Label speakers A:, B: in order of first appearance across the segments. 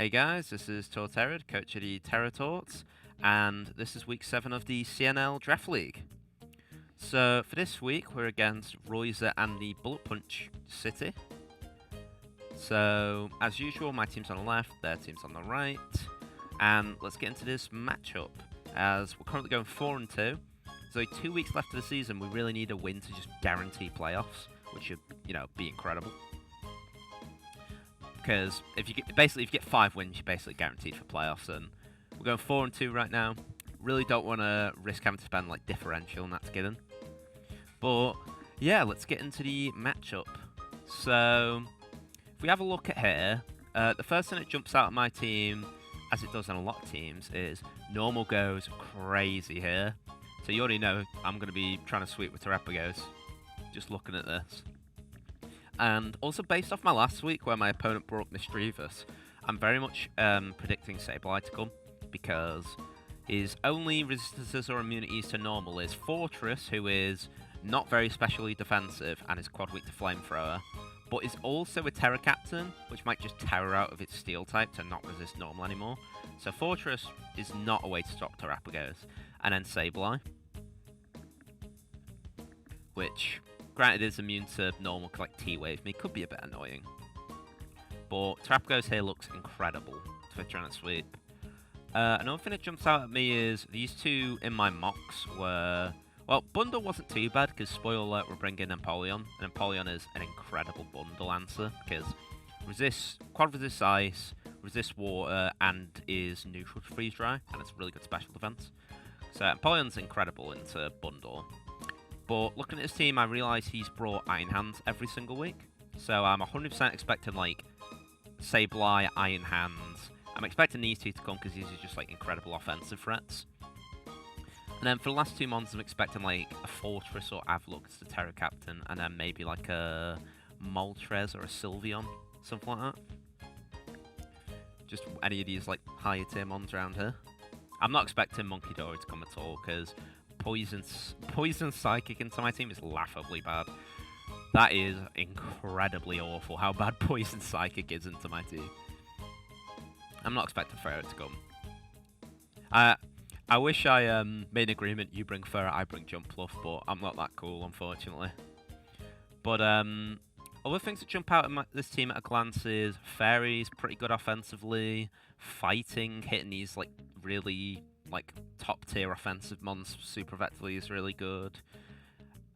A: Hey guys, this is Torterrid, coach of the TerraTorts, and this is week 7 of the CNL Draft League. So for this week, we're against Royzer and the Bullet Punch City. So as usual, my team's on the left, their team's on the right, and let's get into this matchup. As we're currently going 4-2, so 2 weeks left of the season, we really need a win to just guarantee playoffs, which should, be incredible. Because if you get 5 wins, you're basically guaranteed for playoffs. And we're going 4-2 right now. Really don't want to risk having to spend like differential and that's given. But yeah, let's get into the matchup. So if we have a look at here, the first thing that jumps out of my team, as it does on a lot of teams, is normal goes crazy here. So you already know I'm going to be trying to sweep with Terrapagos, just looking at this. And also based off my last week where my opponent brought Mischievous, I'm very much predicting Sableye to come, because his only resistances or immunities to normal is Fortress, who is not very specially defensive and is quad weak to Flamethrower, but is also a Terra Captain, which might just Terra out of its Steel type to not resist normal anymore. So Fortress is not a way to stop Terrapagos. And then Sableye, which, granted, is immune to normal, like T-Wave me, could be a bit annoying. But Terrapagos here looks incredible for trying to sweep. Another thing that jumps out at me is these two in my mocks were... Well, Bundle wasn't too bad, because spoiler alert, we're bringing EMPELEON. And EMPELEON is an incredible Bundle answer, because quad resists ice, resists water, and is neutral to freeze dry, and it's a really good special defense. So EMPELEON's incredible into Bundle. But looking at his team, I realise he's brought Iron Hands every single week. So I'm 100% expecting, like, Sableye, Iron Hands. I'm expecting these two to come because these are just, like, incredible offensive threats. And then for the last 2 months, I'm expecting, like, a Fortress or Avlux to Terra Captain. And then maybe, like, a Moltres or a Sylveon. Something like that. Just any of these, like, higher tier mons around here. I'm not expecting Monkey Dory to come at all because... Poison Psychic into my team is laughably bad. That is incredibly awful how bad Poison Psychic is into my team. I'm not expecting Ferret to come. I wish I made an agreement, you bring Ferret, I bring Jumpluff, but I'm not that cool, unfortunately. But other things that jump out at this team at a glance is Fairy's pretty good offensively, fighting, hitting these like really like top tier offensive mons super effectively is really good.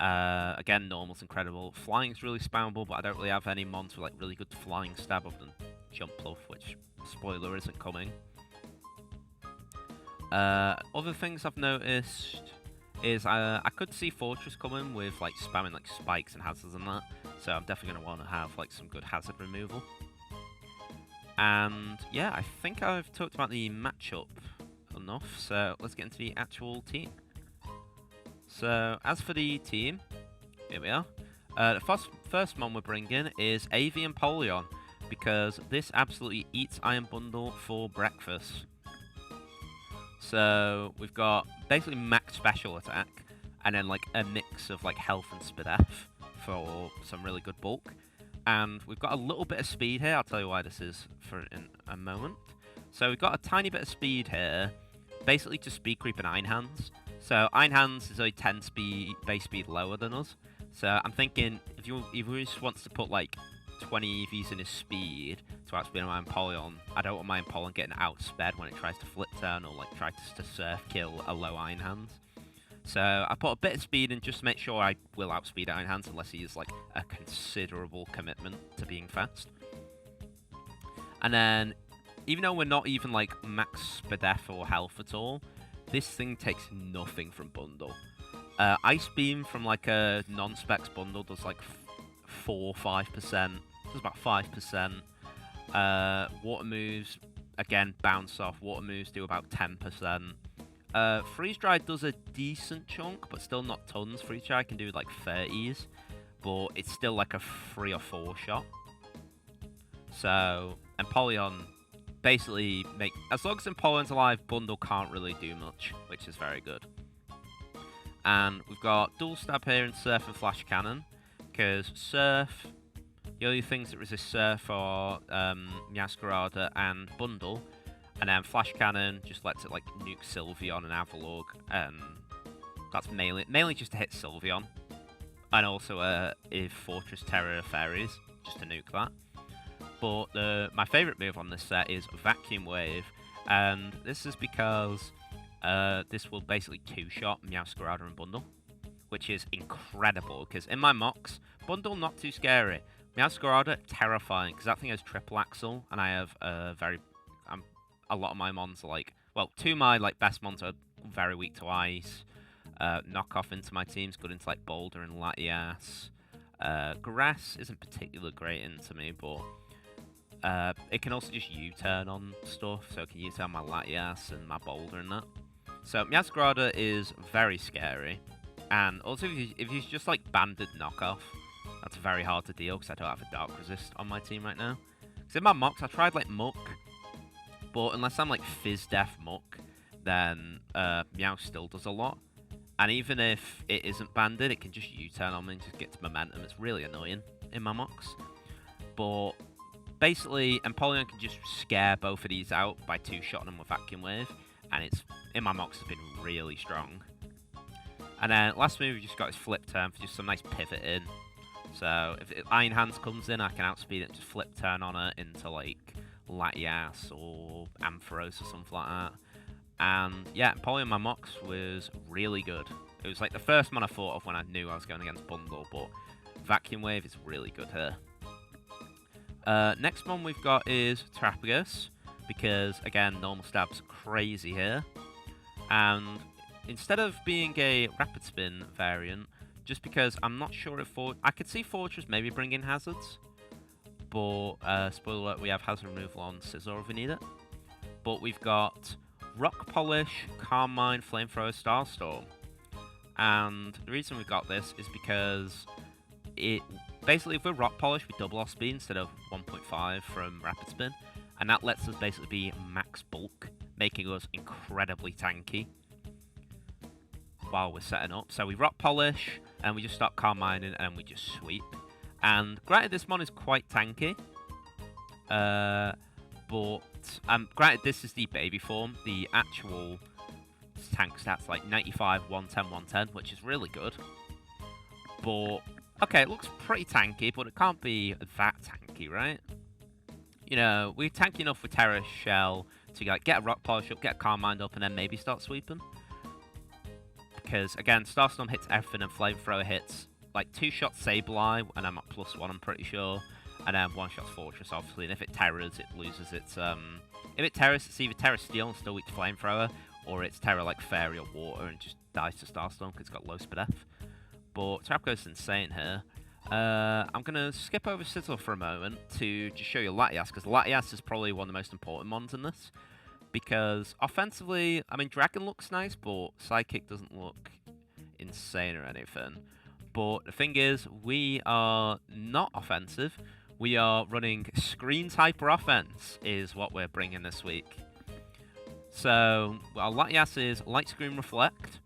A: Again, normal's incredible. Flying's really spammable, but I don't really have any mons with like really good flying stab other than Jumpluff, which, spoiler, isn't coming. Other things I've noticed is I could see Fortress coming with like spamming like spikes and hazards and that, so I'm definitely going to want to have like some good hazard removal. And yeah, I think I've talked about the matchup enough, so let's get into the actual team. So as for the team, here we are. The first mon we're bringing is AV EMPELEON, because this absolutely eats Iron Bundle for breakfast. So we've got basically max special attack, and then like a mix of like health and SPDF for some really good bulk. And we've got a little bit of speed here. I'll tell you why this is in a moment. So we've got a tiny bit of speed here, basically to speed creep and Iron Hands. So Iron Hands is only 10 base speed lower than us. So I'm thinking if he just wants to put like 20 EVs in his speed to outspeed my EMPELEON, I don't want my EMPELEON getting outsped when it tries to flip turn or like try to surf kill a low Iron Hands. So I put a bit of speed in just to make sure I will outspeed Iron Hands unless he is like a considerable commitment to being fast. And then, even though we're not even like max SPDF or health at all, this thing takes nothing from Bundle. Ice Beam from like a non-specs Bundle does like 4-5%, does about 5%. Water moves, again, bounce off. Water moves do about 10%. Freeze Dry does a decent chunk, but still not tons. Freeze Dry can do like 30s, but it's still like a 3 or 4 shot. So EMPELEON basically as long as EMPELEON's alive, Bundle can't really do much, which is very good. And we've got dual stab here in Surf and Flash Cannon, because Surf The only things that resist Surf are Meowscarada and Bundle, and then Flash Cannon just lets it like nuke Sylveon and Avalugg, and that's mainly just to hit Sylveon, and also if Fortress Terror Fairies, just to nuke that. But my favourite move on this set is Vacuum Wave, and this is because this will basically two-shot Meowscarada and Bundle, which is incredible, because in my mocks, Bundle not too scary, Meowscarada terrifying, because that thing has triple axle, and I have a lot of my mons are like, well, two of my like best mons are very weak to ice. Knockoff into my team's good into like Boulder and Latias. Grass isn't particularly great into me, but it can also just U-turn on stuff, so it can U-turn my Latias and my Boulder and that. So Meowscarada is very scary, and also if he's just like Banded Knockoff, that's very hard to deal because I don't have a Dark Resist on my team right now. Because in my mocks, I tried like Muck, but unless I'm like Fizz Def Muck, then Meow still does a lot. And even if it isn't banded, it can just U-turn on me and just get to momentum. It's really annoying in my mocks. But basically, Empoleon can just scare both of these out by two-shotting them with Vacuum Wave. And it's, in my mocks, has been really strong. And then last move, we just got his Flip Turn for just some nice pivot in. So if Iron Hands comes in, I can outspeed it and just Flip Turn on it into like Latias or Ampharos or something like that. And yeah, Empoleon in my mocks was really good. It was like the first one I thought of when I knew I was going against Bundle, but Vacuum Wave is really good here. Next one we've got is Terrapagos, because again, normal stab's crazy here. And instead of being a Rapid Spin variant, just because I'm not sure if I could see Fortress maybe bring in hazards, but spoiler alert, we have hazard removal on Scizor if we need it. But we've got Rock Polish, Carmine, Flamethrower, Starstorm. And the reason we've got this is because it basically, if we're Rock Polish, we double our speed instead of 1.5 from Rapid Spin. And that lets us basically be max bulk, making us incredibly tanky while we're setting up. So we Rock Polish, and we just start Carmining, and we just sweep. And granted, this mon is quite tanky. But granted, this is the baby form. The actual tank stats like 95, 110, 110, which is really good. But okay, it looks pretty tanky, but it can't be that tanky, right? You know, we're tanky enough with Terra Shell to like get a Rock Polish up, get a Carmine up, and then maybe start sweeping. Because again, Starstorm hits everything, and Flamethrower hits like two-shot Sableye, and I'm at +1, I'm pretty sure. And then one-shot Fortress, obviously, and if it Terras, it loses its, if it Terras, it's either Terra Steel and still weak to Flamethrower, or it's Terra, like, Fairy or Water and just dies to Starstorm because it's got low speed F. But Terrapagos is insane here. I'm going to skip over Scizor for a moment to just show you Latias, because Latias is probably one of the most important mons in this. Because offensively, I mean, Dragon looks nice, but Psychic doesn't look insane or anything. But the thing is, we are not offensive. We are running Screens Hyper Offense is what we're bringing this week. So, well, Latias is Light Screen Reflect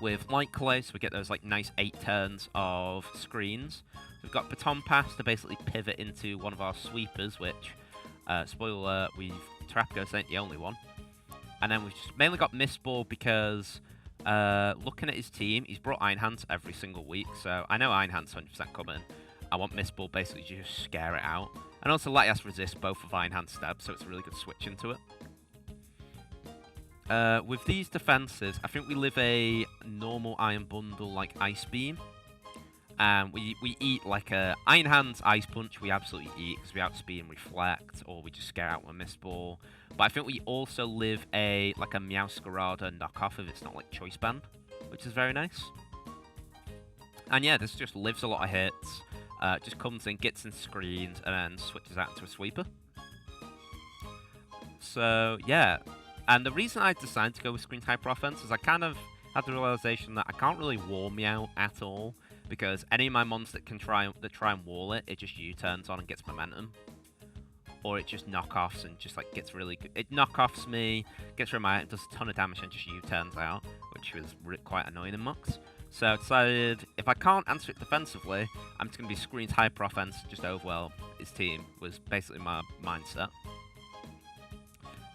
A: with Light Clay, so we get those like nice 8 turns of screens. We've got Baton Pass to basically pivot into one of our sweepers, which, spoiler alert, Terrapagos ain't the only one. And then we've just mainly got Mist Ball because, looking at his team, he's brought Iron Hands every single week, so I know Iron Hands 100% coming. I want Mist Ball basically to just scare it out. And also Latias resists both of Iron Hand stabs, so it's a really good switch into it. With these defenses, I think we live a normal Iron Bundle like Ice Beam. And we eat like a Iron Hand's Ice Punch, we absolutely eat because we outspeed and reflect, or we just scare out with Mist Ball. But I think we also live like a Meowscarada knockoff if it's not like Choice Band, which is very nice. And yeah, this just lives a lot of hits. Just comes in, gets in screens, and then switches out into a sweeper. So, yeah. And the reason I decided to go with Screen Hyper Offense is I kind of had the realization that I can't really wall Meow at all, because any of my mons that try and wall it, it just U-turns on and gets momentum. Or it just knockoffs and just like gets really good. It knockoffs me, gets rid of my item, does a ton of damage and just U-turns out, which was quite annoying in mocks. So I decided if I can't answer it defensively, I'm just going to be screens hyper offense, just overwhelm his team, was basically my mindset.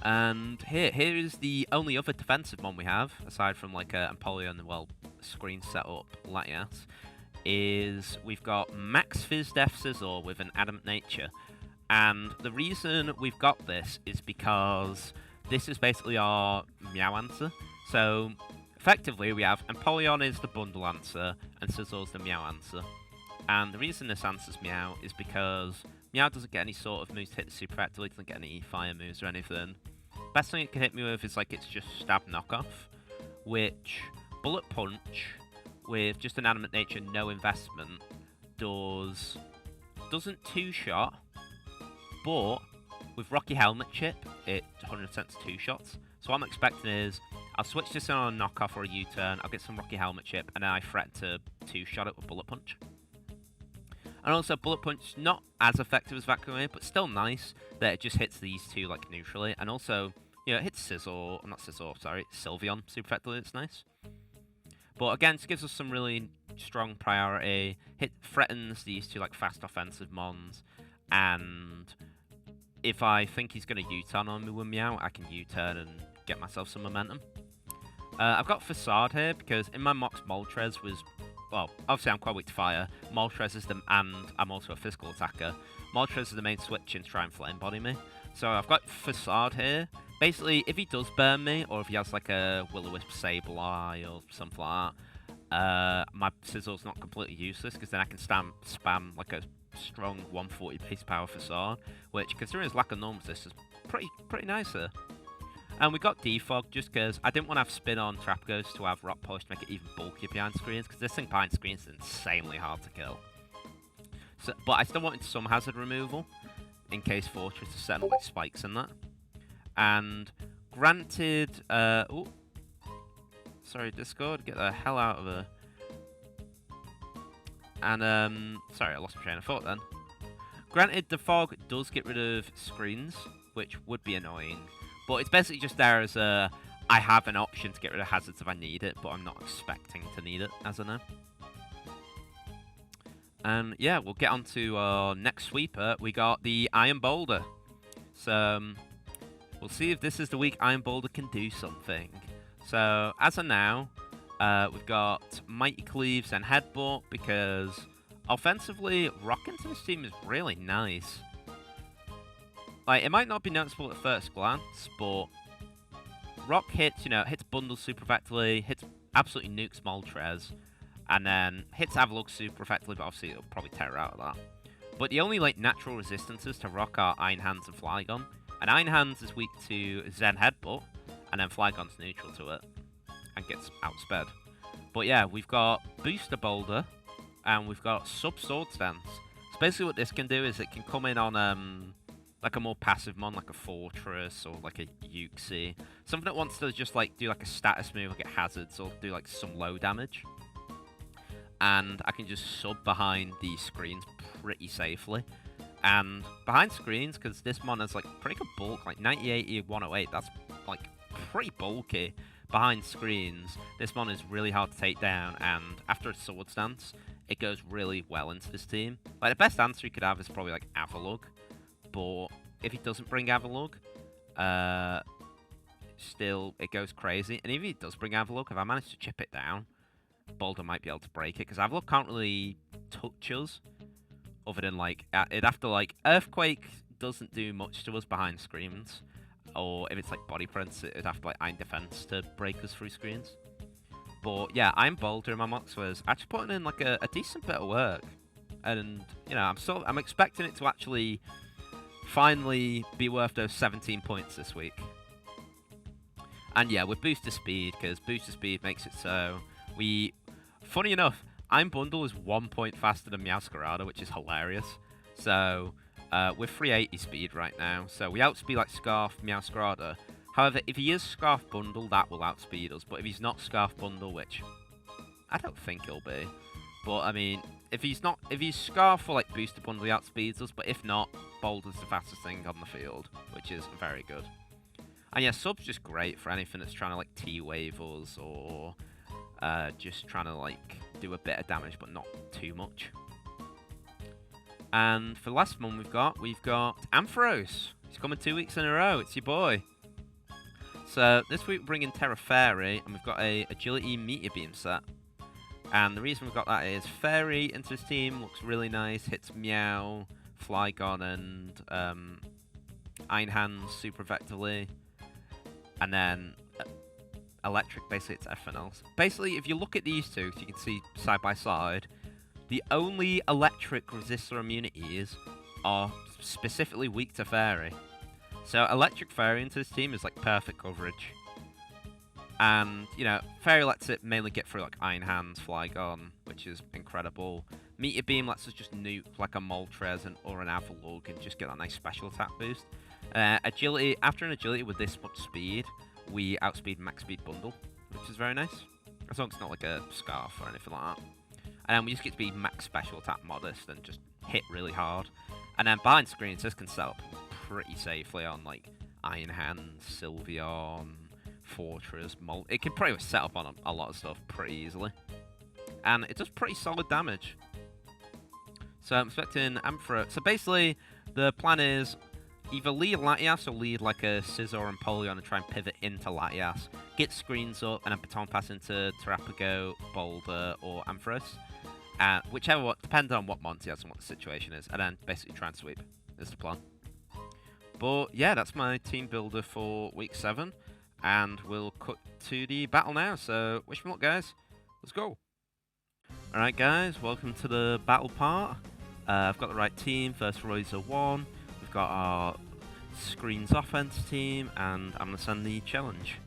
A: And here is the only other defensive mon we have, aside from like Empoleon and, well, screen setup Latias, is we've got Max Fizz Death Scizor with an Adamant Nature. And the reason we've got this is because this is basically our Meow answer. So effectively we have Empoleon is the bundle answer and Scizor's the Meow answer. And the reason this answers Meow is because Meow doesn't get any sort of moves to hit the super effectively, doesn't get any fire moves or anything. Best thing it can hit me with is like it's just stab knockoff, which Bullet Punch with just an Adamant Nature, no investment, doesn't two-shot, but with Rocky Helmet Chip, it 100% two-shots. So what I'm expecting is I'll switch this on a knockoff or a U-turn, I'll get some Rocky Helmet Chip, and then I threat to two-shot it with Bullet Punch. And also, Bullet Punch, not as effective as Vacuum Wave, but still nice that it just hits these two, like, neutrally. And also, you know, it hits Scizor, not Scizor, sorry, Sylveon super effectively, it's nice. But again, it gives us some really strong priority. Threatens these two, like, fast offensive mons. And if I think he's going to U-turn on me with Meow, I can U-turn and get myself some momentum. I've got Facade here, because in my mocks, Moltres was... Well, obviously I'm quite weak to fire. Moltres is and I'm also a physical attacker. Moltres is the main switch in try and flame body me. So I've got Facade here. Basically, if he does burn me, or if he has like a Will-O-Wisp Sableye or something like that, my Scizor's not completely useless, because then I can spam like a strong 140 base power Facade, which, considering his lack of norm resistance, is pretty nice here. And we got Defog just because I didn't want to have Spin on Trap Ghost to have Rock Polish to make it even bulkier behind screens, because this thing behind screens is insanely hard to kill. So, but I still wanted some hazard removal in case Fortress is setting like spikes in that. And granted, oh, sorry Discord, get the hell out of her. And sorry, I lost my train of thought then. Granted, the fog does get rid of screens, which would be annoying. But it's basically just there as a, I have an option to get rid of hazards if I need it, but I'm not expecting to need it, as I know. And yeah, we'll get on to our next sweeper. We got the Iron Boulder. So we'll see if this is the week Iron Boulder can do something. So as of now, we've got Mighty Cleaves and Headbutt, because offensively, Rock into this team is really nice. Like, it might not be noticeable at first glance, but Rock hits, you know, hits Bundle super effectively, hits absolutely nukes Moltres, and then hits Avalugg super effectively, but obviously it'll probably tear out of that. But the only, like, natural resistances to Rock are Iron Hands and Flygon. And Iron Hands is weak to Zen Headbutt, and then Flygon's neutral to it, and gets outsped. But yeah, we've got Booster Boulder, and we've got Sub Sword Stance. So basically what this can do is it can come in on, like a more passive mon, like a Fortress or like a Uxie. Something that wants to just like do like a status move, like get hazards or do like some low damage. And I can just sub behind the screens pretty safely. And behind screens, because this mon has like pretty good bulk, like 90, 108, that's like pretty bulky. Behind screens, this mon is really hard to take down, and after a Sword Stance, it goes really well into this team. Like the best answer he could have is probably like Avalugg. But if he doesn't bring Avalugg, still it goes crazy. And if he does bring Avalugg, if I manage to chip it down, Boulder might be able to break it, because Avalugg can't really touch us, other than like it'd have to like Earthquake doesn't do much to us behind screens, or if it's like Body Prints, it'd have to like Iron Defense to break us through screens. But yeah, Iron Boulder in my mocks was actually putting in like a decent bit of work, and you know I'm expecting it to actually finally be worth those 17 points this week. And yeah, with Booster Speed, because Booster Speed makes it so funny enough, Iron Bundle is 1 point faster than Meowscarada, which is hilarious. So we're 380 speed right now, so we outspeed like Scarf, Meowscarada. However, if he is Scarf Bundle, that will outspeed us. But if he's not Scarf Bundle, which I don't think he'll be, but I mean, if he's Scarf or like Booster Bundle, he outspeeds us. But if not, Boulder's the fastest thing on the field, which is very good. And yeah, Sub's just great for anything that's trying to like T-Wave us or just trying to like do a bit of damage, but not too much. And for the last one we've got Ampharos. He's coming 2 weeks in a row. It's your boy. So this week we're bringing Terra Fairy, and we've got a Agility Meteor Beam set. And the reason we've got that is Fairy into his team looks really nice. Hits Meow, Flygon, and Iron Hands super effectively. And then Electric basically it's everything else. Basically, if you look at these two, you can see side by side, the only Electric resistor immunities are specifically weak to Fairy. So Electric Fairy into this team is like perfect coverage. And, you know, Fairy lets it mainly get through like Iron Hands, Flygon, which is incredible. Meteor Beam lets us just nuke like a Moltres or an Avalugg and just get that nice special attack boost. Agility, after an Agility with this much speed, we outspeed Max Speed Bundle, which is very nice. As long as it's not like a Scarf or anything like that. And then we just get to be Max Special Attack Modest and just hit really hard. And then behind screens, this can set up pretty safely on like Iron Hands, Sylveon, Fortress, it can pretty much set up on a lot of stuff pretty easily. And it does pretty solid damage. So I'm expecting Ampharos. So basically, the plan is either lead Latias or lead like a Scizor and Empoleon and try and pivot into Latias. Get screens up and then baton pass into Terrapago, Boulder, or Ampharos. Whichever one, depending on what Monty has and what the situation is. And then basically try and sweep is the plan. But yeah, that's my team builder for week 7. And we'll cut to the battle now. So wish me luck, guys. Let's go. Alright, guys. Welcome to the battle part. I've got the right team. First Royzer 1. We've got our screens offense team. And I'm going to send the challenge.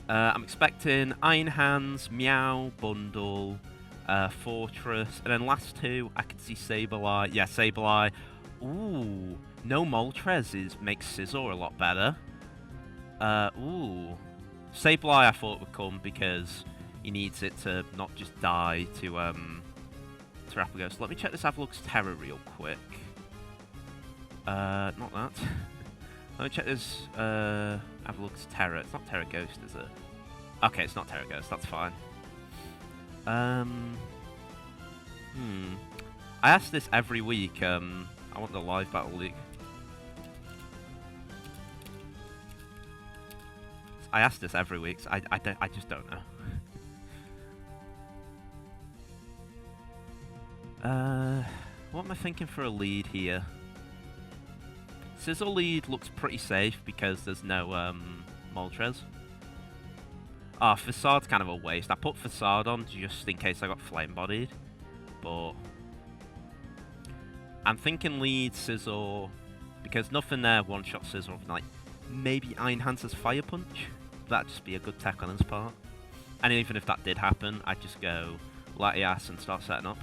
A: I'm expecting Iron Hands, Meow, Bundle, Fortress. And then last two, I could see Sableye. Yeah, Sableye. Ooh. No Moltres makes Scizor a lot better. Ooh. Sableye I thought would come because he needs it to not just die to Terrapago. So let me check this Avalugg's Terra real quick. Not that. Let me check this Avalugg's Terra. It's not Terra Ghost, is it? Okay, it's not Terra Ghost, that's fine. I ask this every week. I want the live battle league. I ask this every week, so I just don't know. What am I thinking for a lead here? Scizor lead looks pretty safe because there's no Moltres. Ah, Facade's kind of a waste. I put Facade on just in case I got flame bodied, but I'm thinking lead Scizor because nothing there one-shot Scizor. Like maybe Iron Hands has Fire Punch. That'd just be a good tech on his part. And even if that did happen, I'd just go Latias and start setting up.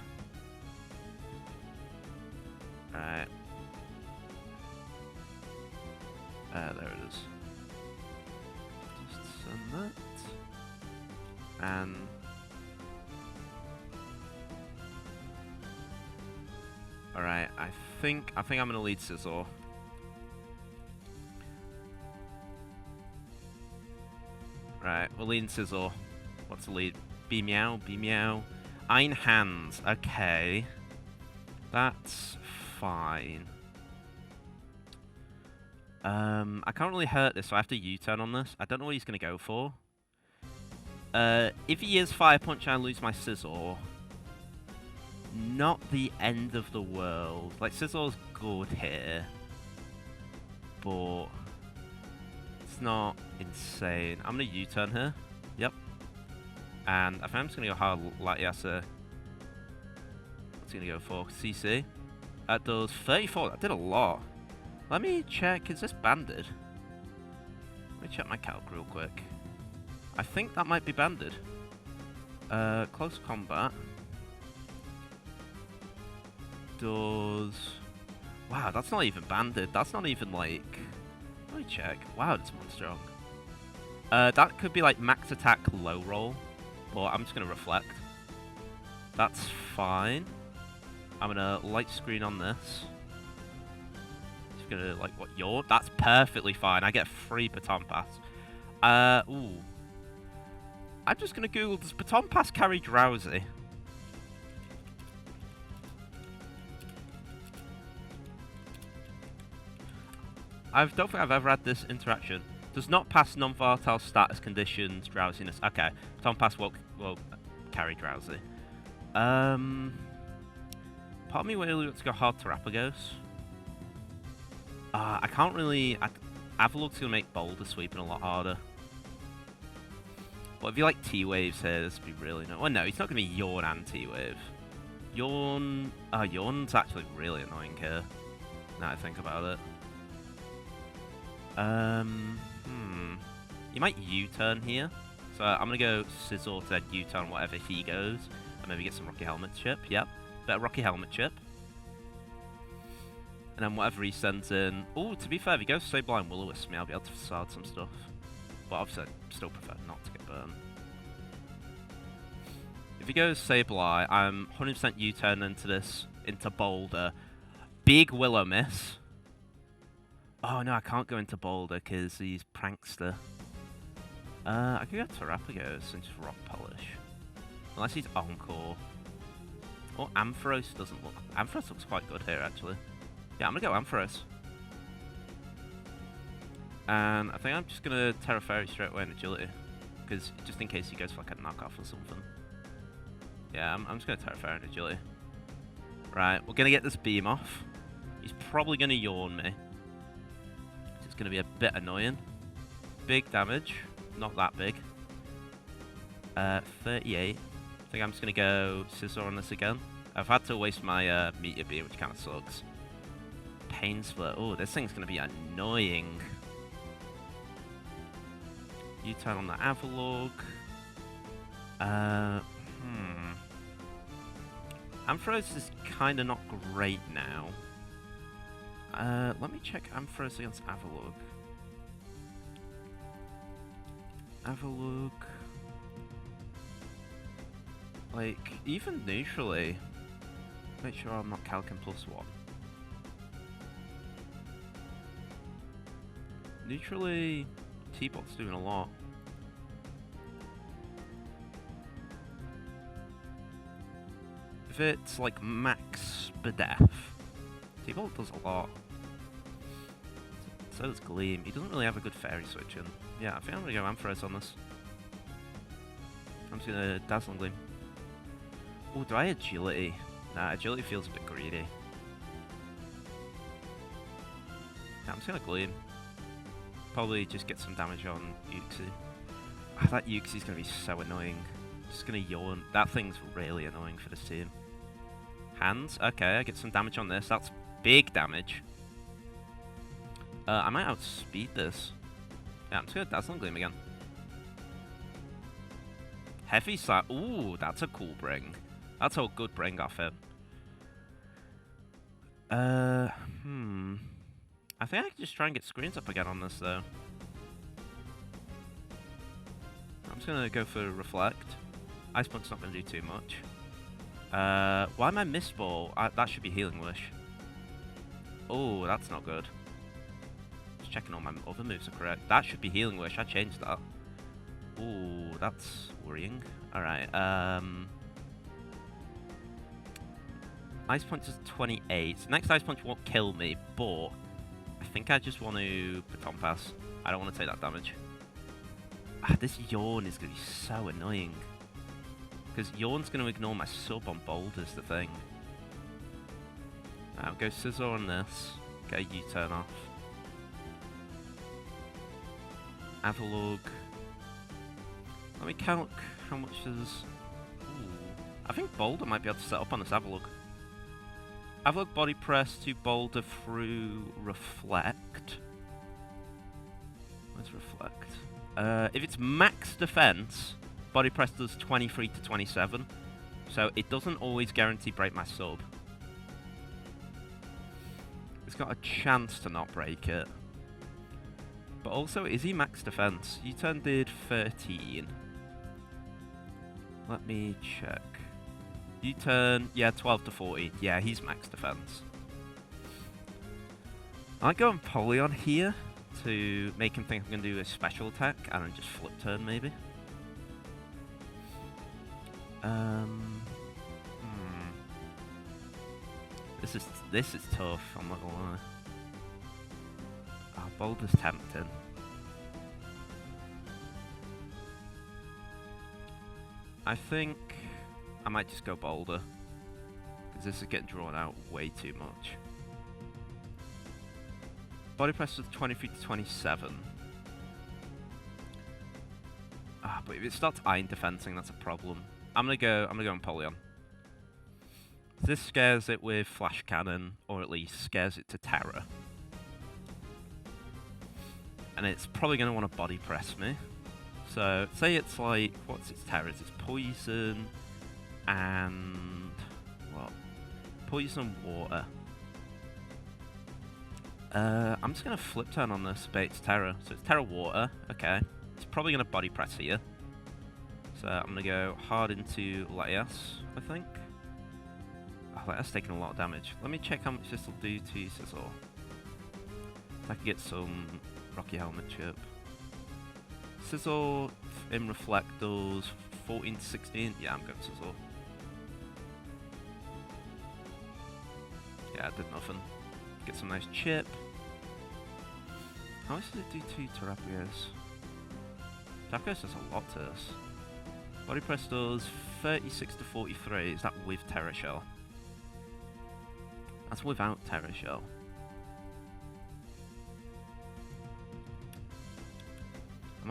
A: Alright. There it is. Just send that. And alright, I think I'm gonna lead Scizor. Right, we're leading Scizor. What's the lead? Meow, Meow. Iron Hands, okay. That's fine. I can't really hurt this, so I have to U-turn on this. I don't know what he's going to go for. If he is Fire Punch and I lose my Scizor, not the end of the world. Like, Scizor's good here, but it's not insane. I'm going to U-turn here. Yep. And I think I'm just going to go hard Latias. What's he going to go for? CC. That does 34. That did a lot. Let me check. Is this banded? Let me check my calc real quick. I think that might be banded. Close combat. Does... Wow, that's not even banded. That's not even like... Let me check. Wow, that's more strong. That could be like max attack low roll. But I'm just going to reflect. That's fine. I'm going to light screen on this. Just going to like what your... That's perfectly fine. I get free baton pass. Ooh. I'm just going to Google, does Baton Pass carry Drowsy? I don't think I've ever had this interaction. Does not pass non-volatile status conditions, drowsiness. Okay, Baton Pass will carry Drowsy. Part of me really wants to go hard Terrapagos. I can't really... Avalug's going to make Boulder Sweeping a lot harder. But if you like T-Waves here, this would be really... Well, no, he's not going to be Yawn and T-Wave. Yawn... Yawn's actually really annoying here. Now I think about it. You might U-turn here. So I'm going to go Sizzle to U-turn whatever he goes. And maybe get some Rocky Helmet Chip. Yep. Better Rocky Helmet Chip. And then whatever he sends in... Oh, to be fair, if he goes Sableye and Will-O-Wisp me, I'll be able to facade some stuff. But obviously, I still prefer not to get burned. If he goes Sableye, I'm 100% U-turn into Boulder. Big Will-O-Miss. Oh no, I can't go into Boulder because he's Prankster. I could go Terrapagos and just Rock Polish. Unless he's Encore. Or Ampharos doesn't look... Ampharos looks quite good here, actually. Yeah, I'm gonna go Ampharos. And I think I'm just gonna Terra Fairy straight away in Agility. Because just in case he goes for like a knockoff or something. Yeah, I'm just gonna Terra Fairy in Agility. Right, we're gonna get this beam off. He's probably gonna Yawn me. It's gonna be a bit annoying. Big damage. Not that big. 38. I think I'm just gonna go Scizor on this again. I've had to waste my Meteor Beam, which kind of sucks. Pain Split. Oh, this thing's gonna be annoying. U-turn on the Avalugg. Ampharos is kind of not great now. Let me check Ampharos against Avalugg. Avalugg. Like, even neutrally. Make sure I'm not calcing +1. Neutrally, T-Bot's doing a lot. If it's like max Spadef, T-Bot does a lot. So does Gleam. He doesn't really have a good fairy switch in. Yeah, I think I'm gonna go Ampharos on this. I'm just gonna Dazzling Gleam. Oh, do I Agility? Nah, Agility feels a bit greedy. Yeah, I'm just gonna Gleam. Probably just get some damage on Uxie. That Uxie's gonna be so annoying. Just gonna Yawn. That thing's really annoying for this team. Hands? Okay, I get some damage on this. That's big damage. I might outspeed this. Yeah, I'm just gonna Dazzling Gleam again. Heavy Slap. Ooh, that's a cool bring. That's a good bring off him. I think I can just try and get screens up again on this, though. I'm just gonna go for Reflect. Ice Punch's not gonna do too much. Why am I Mist Ball? That should be Healing Wish. Oh, that's not good. Just checking all my other moves are correct. That should be Healing Wish. I changed that. Ooh, that's worrying. Alright, Ice Punch is 28. Next Ice Punch won't kill me, but I think I just want to Baton Pass. I don't want to take that damage. This Yawn is going to be so annoying. Because Yawn's going to ignore my sub on Boulder's the thing. I'll go Scizor on this. Get a U-turn off. Avalugg. Let me count how much does... Ooh. I think Boulder might be able to set up on this Avalugg. Avalugg Body Press to Boulder through Reflect. Where's Reflect? If it's max defense, Body Press does 23 to 27. So it doesn't always guarantee break my sub. It's got a chance to not break it. But also, is he max defense? U-turn did 13. Let me check. U-turn, yeah, 12 to 14. Yeah, he's max defense. I might go on Empoleon here to make him think I'm going to do a special attack and then just flip turn maybe. Hmm. This is tough. I'm not gonna lie. Oh, Boulder's tempting. I think I might just go Boulder, because this is getting drawn out way too much. Body press is 23 to 27. Ah, but if it starts iron defensing, that's a problem. I'm gonna go EMPELEON. This scares it with Flash Cannon, or at least scares it to Terror. And it's probably gonna want to body press me. So, say it's like, what's its terrors? It's Poison and... what? Poison Water. I'm just going to flip turn on this, but it's Terror. So it's Terror Water, okay. It's probably going to body press here. So I'm going to go hard into Latias, I think. Oh, Latias taking a lot of damage. Let me check how much this will do to Sizzle. If I can get some Rocky Helmet chip. Sizzle in Reflect does 14 to 16. Yeah, I'm going Sizzle. Yeah, I did nothing. Get some nice chip. How much does it do to Terrapios? Terrapios does a lot to us. Body Press does 36 to 43. Is that with Terra Shell? That's without Terra Shell.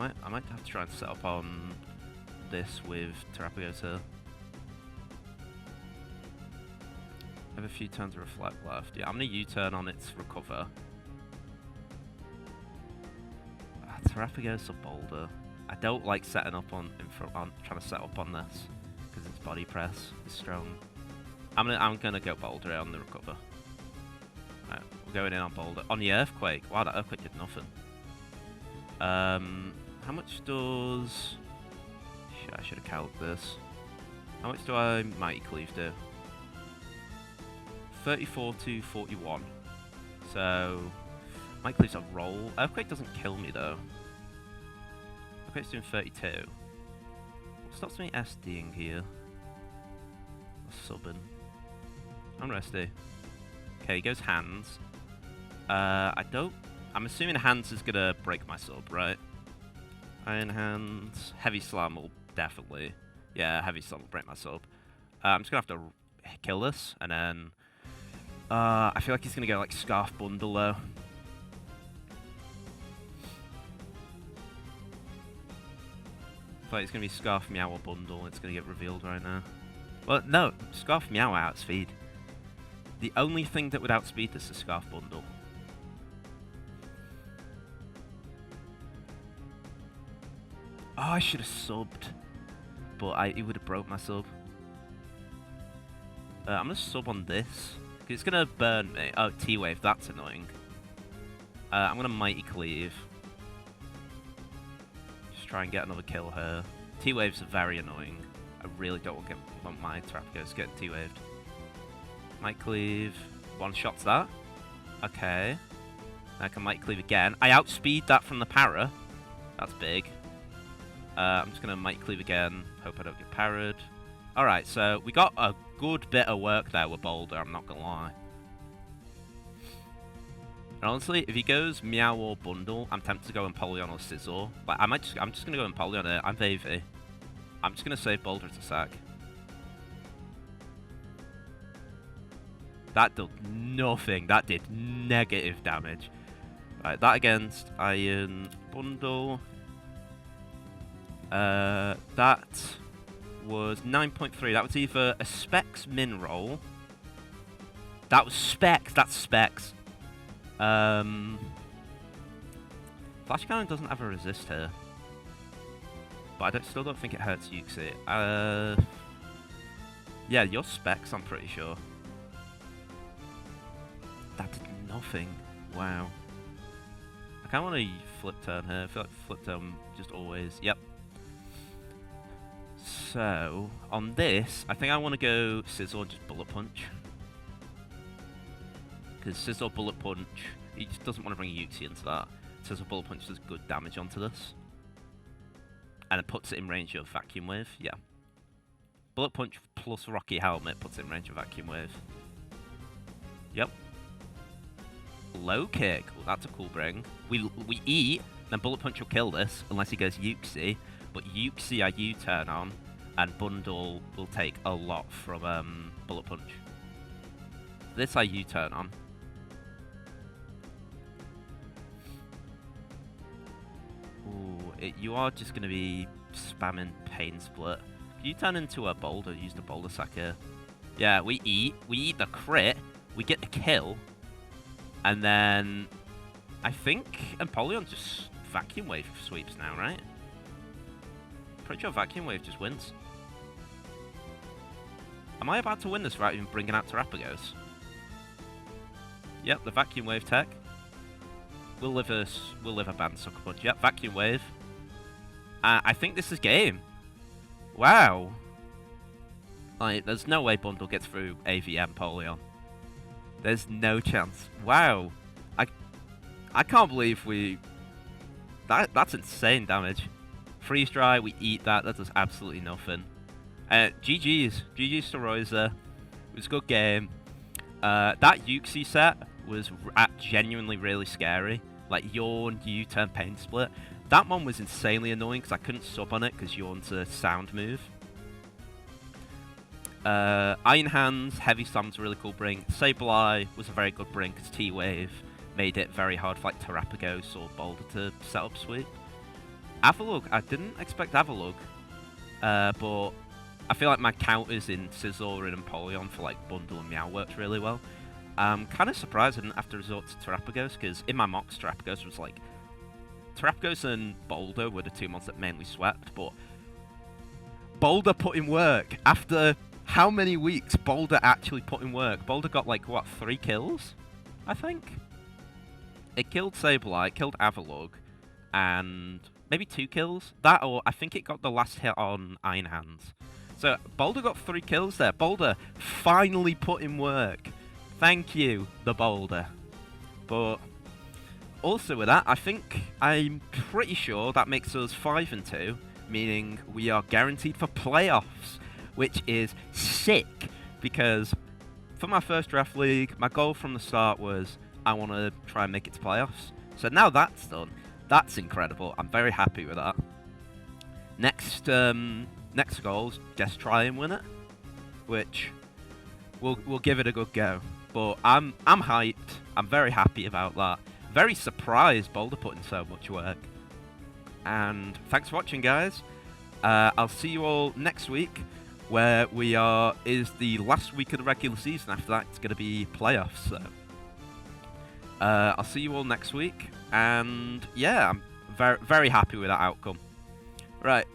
A: I might have to try and set up on this with Terrapios here. I have a few turns of Reflect left. Yeah, I'm going to U-turn on its Recover. Terrapios or Boulder. I don't like setting up on trying to set up on this because its Body Press is strong. I'm gonna go Boulder on the Recover. Right, we're going in on Boulder on the Earthquake. Wow, that Earthquake did nothing. How much does... Shit, I should have calculated this. How much do I Mighty Cleave do? 34 to 41. So, Mighty Cleave's a roll. Earthquake doesn't kill me though. Earthquake's doing 32. What stops me SDing here? Or subbing? I'm resty. Okay, he goes Hands. I'm assuming Hands is gonna break my sub, right? Iron Hands. Heavy Slam will definitely. Yeah, Heavy Slam will break my sub. I'm just gonna have to kill this, and then... I feel like he's gonna go like Scarf Bundle though. I thought it's gonna be Scarf Meow or Bundle. It's gonna get revealed right now. Well, no, Scarf Meow outspeed. The only thing that would outspeed this is Scarf Bundle. Oh, I should have subbed, but it would have broke my sub. I'm gonna sub on this. It's gonna burn me. Oh, T-Wave, that's annoying. I'm gonna Mighty Cleave. Just try and get another kill here. T-Waves are very annoying. I really don't want my Terrapios getting T-Waved. Mighty Cleave. One-shots that. Okay. I can Mighty Cleave again. I outspeed that from the para. That's big. I'm just gonna Mighty Cleave again. Hope I don't get parried. Alright, so we got a good bit of work there with Boulder, I'm not gonna lie. And honestly, if he goes Meow or Bundle, I'm tempted to go EMPELEON or Scizor. Like, I'm just gonna go EMPELEON here. I'm Vavy. I'm just gonna save Boulder to sack. That did nothing. That did negative damage. Right, that against Iron Bundle. That was 9.3. That was either a Specs min roll. That was Specs. That's Specs. Flash Cannon doesn't have a resist here. But I still don't think it hurts Yuxi. Yeah, your Specs, I'm pretty sure. That did nothing. Wow. I kind of want to flip turn here. I feel like flip turn just always... Yep. So, on this, I think I want to go Scizor and just Bullet Punch. Because Scizor Bullet Punch, he just doesn't want to bring Yuxi into that. Scizor Bullet Punch does good damage onto this. And it puts it in range of Vacuum Wave, yeah. Bullet Punch plus Rocky Helmet puts in range of Vacuum Wave. Yep. Low Kick. Well, that's a cool bring. We eat, then Bullet Punch will kill this, unless he goes Uxie. But Uxie I U-turn on, and Bundle will take a lot from Bullet Punch. This I U-turn on. Ooh, you are just going to be spamming Pain Split. If you turn into a Boulder, use the Boulder Sack here. Yeah, we eat the crit, we get the kill, and then I think EMPELEON just Vacuum Wave sweeps now, right? Pretty sure Vacuum Wave just wins. Am I about to win this without even bringing out Terrapagos? Yep, the Vacuum Wave tech. We'll live a Band Sucker Punch. Yep, Vacuum Wave. I think this is game. Wow. Like, there's no way Bundle gets through AVM EMPELEON. There's no chance. Wow. I can't believe we... That's insane damage. Freeze Dry, we eat that. That does absolutely nothing. GG's. GG's to Rosa. It was a good game. That Uxie set was genuinely really scary. Like, Yawn, U-turn, Pain Split. That one was insanely annoying because I couldn't sub on it because Yawn's a sound move. Iron Hands, Heavy Slam's a really cool bring. Sableye was a very good bring because T-Wave made it very hard for like Terrapagos or Boulder to set up sweep. Avalugg, I didn't expect Avalugg, but I feel like my counters in Scizor and EMPELEON for like Bundle and Meow worked really well. I'm kind of surprised I didn't have to resort to Terrapagos because in my mocks Terrapagos was like... Terrapagos and Boulder were the two mons that mainly swept, but Boulder put in work. After how many weeks Boulder actually put in work? Boulder got like, what, 3 kills? I think? It killed Sableye, it killed Avalugg, and maybe 2 kills? That, or I think it got the last hit on Iron Hands. So Boulder got 3 kills there. Boulder finally put in work. Thank you, the Boulder. But also with that, I'm pretty sure that makes us 5-2, meaning we are guaranteed for playoffs, which is sick, because for my first draft league, my goal from the start was I want to try and make it to playoffs. So now that's done. That's incredible. I'm very happy with that. Next goal is just try and win it, which we'll give it a good go. But I'm hyped. I'm very happy about that. Very surprised Boulder put in so much work. And thanks for watching, guys. I'll see you all next week, where is the last week of the regular season. After that, it's going to be playoffs. So I'll see you all next week. And yeah, I'm very, very happy with that outcome. Right.